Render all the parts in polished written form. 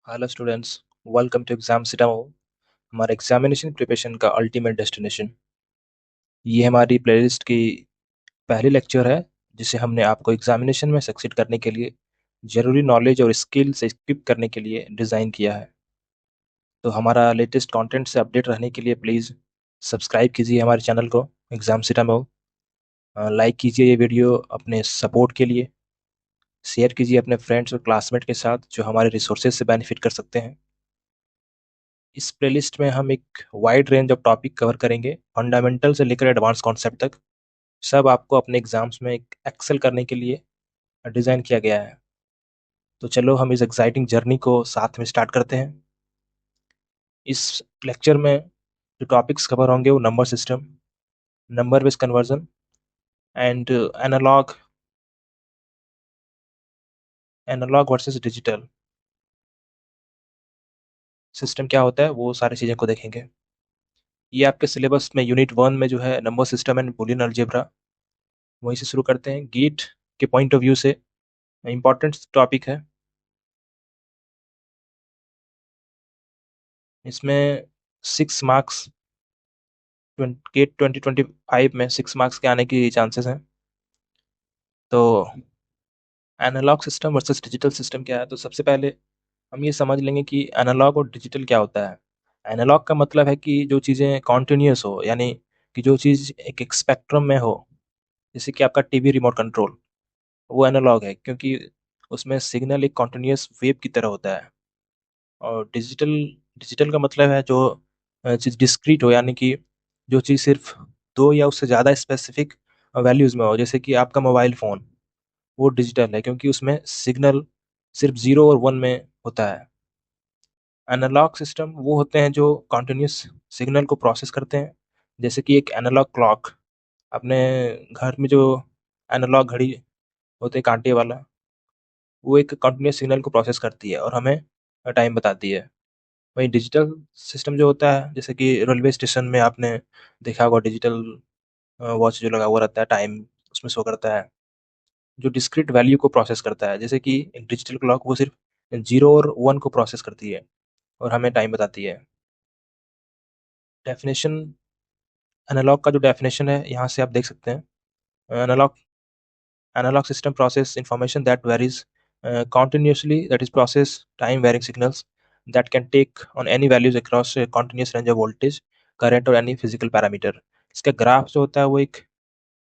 Hello students, welcome to exam सिटामो। हमारा examination preparation का अल्टीमेट डेस्टिनेशन। ये हमारी प्लेलिस्ट की पहली लेक्चर है जिसे हमने आपको एग्जामिनेशन में सक्सीड करने के लिए ज़रूरी नॉलेज और स्किल से इक्विप करने के लिए डिज़ाइन किया है। तो हमारा लेटेस्ट कंटेंट से अपडेट रहने के लिए प्लीज़ सब्सक्राइब कीजिए हमारे चैनल को एग्जाम सिटामो। लाइक कीजिए ये वीडियो अपने सपोर्ट के लिए, शेयर कीजिए अपने फ्रेंड्स और क्लासमेट के साथ जो हमारे रिसोर्सेज से बेनिफिट कर सकते हैं। इस प्लेलिस्ट में हम एक wide range of topic cover करेंगे, फंडामेंटल से लेकर एडवांस कॉन्सेप्ट तक। सब आपको अपने एग्जाम्स में एक्सेल करने के लिए डिज़ाइन किया गया है। तो चलो हम इस एक्साइटिंग जर्नी को साथ में स्टार्ट करते हैं। इस लेक्चर में जो टॉपिक्स कवर होंगे वो number system, number base conversion and analog versus digital system क्या होता है, वो सारी चीज़ें को देखेंगे। ये आपके सिलेबस में यूनिट 1 में जो है number system and Boolean algebra, वहीं से शुरू करते हैं। गेट के पॉइंट ऑफ व्यू से इम्पॉर्टेंट टॉपिक है। इसमें 6 मार्क्स, गेट 2025 में 6 मार्क्स के आने की चांसेस हैं। तो analog system versus digital system क्या है, तो सबसे पहले हम ये समझ लेंगे कि एनालॉग और डिजिटल क्या होता है। एनालॉग का मतलब है कि जो चीज़ें कॉन्टिन्यूस हो, यानी कि जो चीज़ एक स्पेक्ट्रम में हो, जैसे कि आपका टीवी रिमोट कंट्रोल, वो एनालॉग है क्योंकि उसमें सिग्नल एक कॉन्टिन्यूस वेव की तरह होता है। और डिजिटल डिजिटल का मतलब है जो चीज़ डिस्क्रीट हो, यानी कि जो चीज़ सिर्फ दो या उससे ज़्यादा स्पेसिफिक वैल्यूज़ में हो, जैसे कि आपका मोबाइल फ़ोन, वो डिजिटल है क्योंकि उसमें सिग्नल सिर्फ 0 और 1 में होता है। एनालॉग सिस्टम वो होते हैं जो कॉन्टिन्यूस सिग्नल को प्रोसेस करते हैं, जैसे कि एक एनालॉग क्लॉक। अपने घर में जो एनालॉग घड़ी होते हैं कांटे वाला, वो एक कंटिन्यूस सिग्नल को प्रोसेस करती है और हमें टाइम बताती है। वहीं डिजिटल सिस्टम जो होता है, जैसे कि रेलवे स्टेशन में आपने देखा होगा डिजिटल वॉच जो लगा हुआ रहता है, टाइम उसमें शो करता है, जो डिस्क्रीट वैल्यू को प्रोसेस करता है। जैसे कि एक डिजिटल क्लॉक वो सिर्फ 0 और 1 को प्रोसेस करती है और हमें टाइम बताती है। डेफिनेशन, एनालॉग का जो डेफिनेशन है यहाँ से आप देख सकते हैं। Analog analog system process information that varies continuously, that is process time varying signals that can take on any values across a continuous range of voltage, current और any physical parameter। इसका graph जो होता है वो एक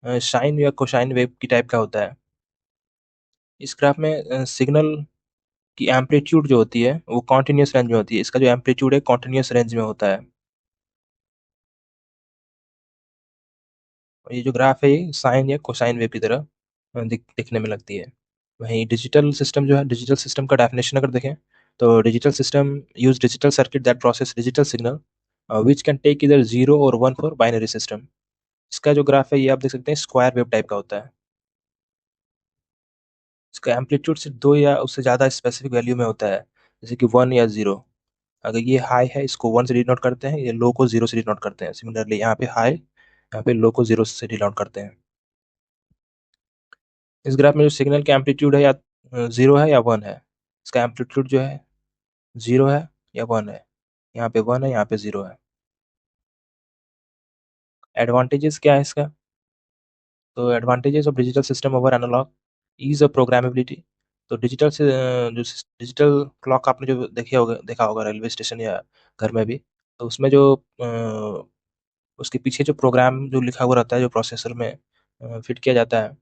sign या cosine wave की type का होता है। इस ग्राफ में सिग्नल की एम्पलीट्यूड जो होती है वो कॉन्टिन्यूस रेंज में होती है। इसका जो एम्पलीट्यूड है कॉन्टिन्यूस रेंज में होता है। और ये जो ग्राफ है ये साइन या कोसाइन वेव की तरह दिखने में लगती है। वहीं डिजिटल सिस्टम जो है, डिजिटल सिस्टम का डेफिनेशन अगर देखें तो digital system use digital circuit that process digital signal which can take इधर 0 और 1 फॉर बाइनरी सिस्टम। इसका जो ग्राफ है ये आप देख सकते हैं स्क्वायर वेव टाइप का होता है। इसका एम्पलीट्यूड सिर्फ दो या उससे ज़्यादा स्पेसिफिक वैल्यू में होता है, जैसे कि 1 या 0। अगर ये हाई है इसको 1 से डिनोट करते हैं, ये लो को 0 से डिनोट करते हैं। सिमिलरली यहाँ पे हाई, यहाँ पे लो को 0 से डिनोट करते हैं। इस ग्राफ में जो सिग्नल का एम्पलीट्यूड है या 0 है या 1 है, इसका एम्पलीट्यूड जो है 0 है या 1 है। यहाँ पे 1 है, यहाँ पे 0 है। एडवांटेजेस क्या है इसका, तो advantages of digital system over analog, ease of programmability. तो डिजिटल से जो डिजिटल क्लॉक आपने जो देखा होगा रेलवे स्टेशन या घर में भी, तो उसमें जो उसके पीछे जो प्रोग्राम जो लिखा हुआ रहता है, जो प्रोसेसर में फिट किया जाता है,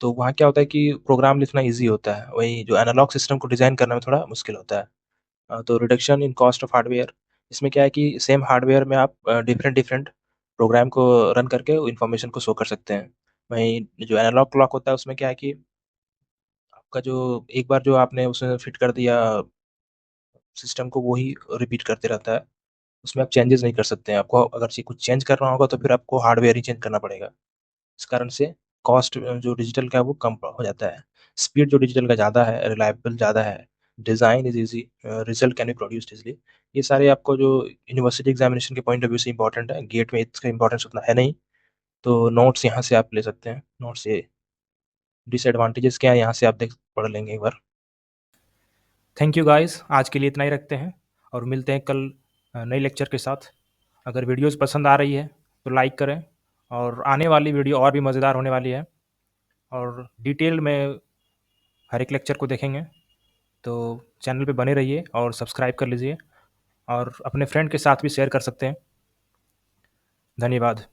तो वहाँ क्या होता है कि प्रोग्राम लिखना ईजी होता है। वहीं जो एनालॉग सिस्टम को डिज़ाइन करना में थोड़ा मुश्किल होता है। तो reduction in cost of hardware, इसमें क्या है कि सेम हार्डवेयर में आप डिफरेंट डिफरेंट प्रोग्राम को रन करके इन्फॉर्मेशन को शो कर सकते हैं। वहीं जो एनालॉग क्लॉक होता है उसमें क्या है कि आपका जो एक बार जो आपने उसमें फिट कर दिया सिस्टम को, वही रिपीट करते रहता है। उसमें आप चेंजेस नहीं कर सकते हैं। आपको अगर कुछ चेंज करना होगा तो फिर आपको हार्डवेयर ही चेंज करना पड़ेगा। इस कारण से कॉस्ट जो डिजिटल का है वो कम हो जाता है। स्पीड जो डिजिटल का ज़्यादा है, रिलायबल ज़्यादा है, design is easy, result can be produced easily. ये सारे आपको जो यूनिवर्सिटी एग्जामिनेशन के पॉइंट ऑफ व्यू से इंपॉर्टेंट है। गेट में इसका इंपॉर्टेंस उतना है नहीं, तो नोट्स यहाँ से आप ले सकते हैं। नोट्स ये डिसएडवांटेजेस क्या है यहाँ से आप देख पढ़ लेंगे एक बार। थैंक यू गाइस, आज के लिए इतना ही रखते हैं और मिलते हैं कल नए लेक्चर के साथ। अगर वीडियोस पसंद आ रही है तो लाइक करें, और आने वाली वीडियो और भी मज़ेदार होने वाली है और डिटेल में हर एक लेक्चर को देखेंगे। तो चैनल पे बने रहिए और सब्सक्राइब कर लीजिए, और अपने फ्रेंड के साथ भी शेयर कर सकते हैं। धन्यवाद।